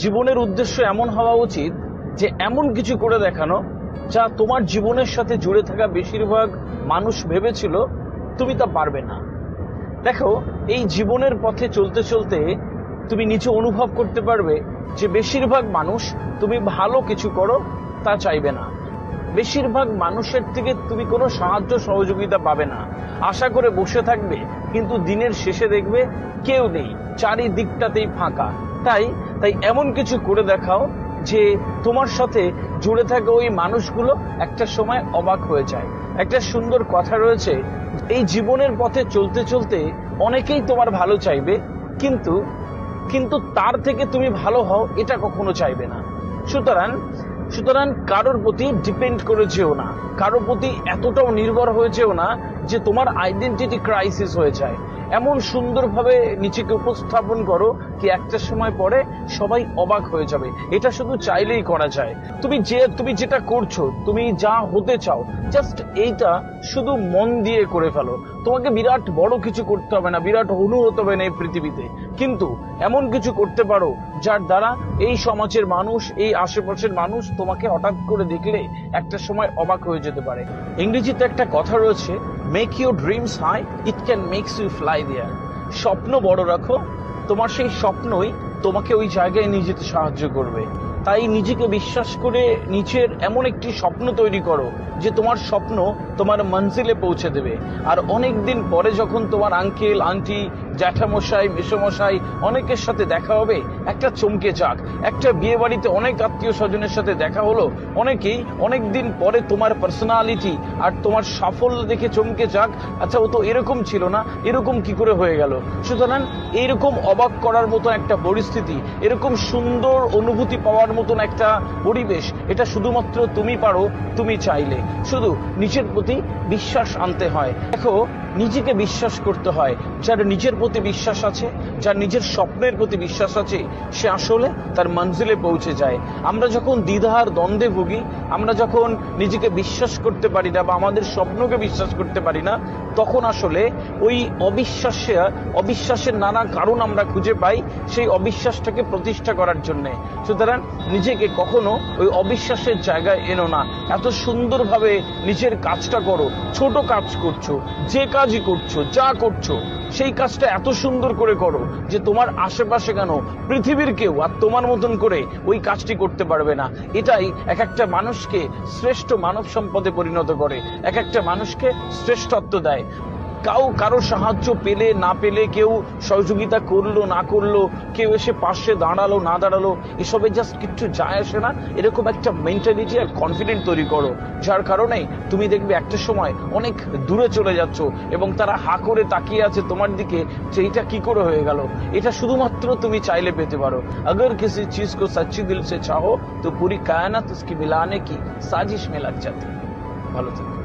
জীবনের উদ্দেশ্য এমন হওয়া উচিত যে এমন কিছু করে দেখানো যা তোমার জীবনের সাথে জুড়ে থাকা বেশিরভাগ মানুষ ভেবেছিল তুমি তা পারবে না। দেখো, এই জীবনের পথে চলতে চলতে তুমি নিচে অনুভব করতে পারবে যে বেশিরভাগ মানুষ তুমি ভালো কিছু করো তা চাইবে না। বেশিরভাগ মানুষের থেকে তুমি কোনো সাহায্য সহযোগিতা পাবে না, আশা করে বসে থাকবে, কিন্তু দিনের শেষে দেখবে কেউ নেই, চারিদিকটাতেই ফাঁকা। তাই এমন কিছু করে দেখাও যে তোমার সাথে জুড়ে থাকা ওই মানুষগুলো একটা সময় অবাক হয়ে যায়। একটা সুন্দর কথা রয়েছে, এই জীবনের পথে চলতে চলতে অনেকেই তোমার ভালো চাইবে, কিন্তু তার থেকে তুমি ভালো হও এটা কখনো চাইবে না। সুতরাং কারোর প্রতি ডিপেন্ড করে যেও না, কারোর প্রতি এতটাও নির্ভর হয়ে যেও না যে তোমার আইডেন্টিটি ক্রাইসিস হয়ে যায়। এমন সুন্দরভাবে নিজেকে উপস্থাপন করো কি একটা সময় পরে সবাই অবাক হয়ে যাবে। এটা শুধু চাইলেই করা যায়। তুমি যেটা করছো, তুমি যা হতে চাও, জাস্ট এইটা শুধু মন দিয়ে করে ফেলো। তোমাকে বিরাট বড় কিছু করতে হবে না, বিরাট হনু হতে হবে না এই পৃথিবীতে, কিন্তু এমন কিছু করতে পারো যার দ্বারা এই সমাজের মানুষ, এই আশেপাশের মানুষ তোমাকে হঠাৎ করে দেখলে একটা সময় অবাক হয়ে যেতে পারে। ইংরেজিতে একটা কথা রয়েছে, make your dreams high, it can makes you fly there. স্বপ্ন বড় রাখো, তোমার সেই স্বপ্নই তোমাকে ওই জায়গায় নিয়ে যেতে সাহায্য করবে। তাই নিজেকে বিশ্বাস করে নিচের এমন একটি স্বপ্ন তৈরি করো যে তোমার স্বপ্ন তোমার মঞ্জিলে পৌঁছে দেবে। আর অনেক দিন পরে যখন তোমার আঙ্কেল, আন্টি, জ্যাঠামশাই, মেসোমশাই অনেকের সাথে দেখা হবে, একটা চমকে যাক। একটা বিয়ে বাড়িতে অনেক আত্মীয় স্বজনের সাথে দেখা হলো, অনেকেই অনেক দিন পরে তোমার পার্সোনালিটি আর তোমার সাফল্য দেখে চমকে যাক, আচ্ছা ও তো এরকম ছিল না, এরকম কি করে হয়ে গেল। সুতরাং এইরকম অবাক করার মতো একটা পরিস্থিতি, এরকম সুন্দর অনুভূতি পাওয়ার মতন একটা পরিবেশ, এটা শুধুমাত্র তুমি পারো, তুমি চাইলে। শুধু নিজের প্রতি বিশ্বাস আনতে হয়। দেখো, নিজেকে বিশ্বাস করতে হয়। যার নিজের প্রতি বিশ্বাস আছে, যার নিজের স্বপ্নের প্রতি বিশ্বাস আছে, সে আসলে তার মঞ্জিলে পৌঁছে যায়। আমরা যখন দ্বিধার দ্বন্দ্বে ভুগি, আমরা যখন নিজেকে বিশ্বাস করতে পারি না বা আমাদের স্বপ্নকে বিশ্বাস করতে পারি না, তখন আসলে ওই অবিশ্বাসের নানা কারণ আমরা খুঁজে পাই সেই অবিশ্বাসটাকে প্রতিষ্ঠা করার জন্যে। সুতরাং নিজেকে কখনো ওই অবিশ্বাসের জায়গায় এনো না। এত সুন্দরভাবে নিজের কাজটা করো। ছোট কাজ করছো, যে কাজই করছো, যা করছো, সেই কাজটা এত সুন্দর করে করো যে তোমার আশেপাশে কেন পৃথিবীর কেউ আর তোমার মতন করে ওই কাজটি করতে পারবে না। এটাই এক একটা মানুষকে শ্রেষ্ঠ মানব সম্পদে পরিণত করে, এক একটা মানুষকে শ্রেষ্ঠত্ব দেয়। কারো সাহায্য পেলে না পেলে, কেউ সহযোগিতা করলো না করলো, কেউ এসে পাশে দাঁড়ালো না দাঁড়ালো, এসবে জাস্ট কিচ্ছু যায় আসে না। এরকম একটা মেন্টালিটি আর কনফিডেন্ট তৈরি করো, যার কারণে তুমি দেখবে একটা সময় অনেক দূরে চলে যাচ্ছ এবং তারা হা করে তাকিয়ে আছে তোমার দিকে যে এটা কি করে হয়ে গেল। এটা শুধুমাত্র তুমি চাইলে পেতে পারো। अगर किसी चीज को सच्ची दिल से चाहो तो पूरी कायनात उसकी मिलाने की साजिश में लग जाती है। ভালো থেকো।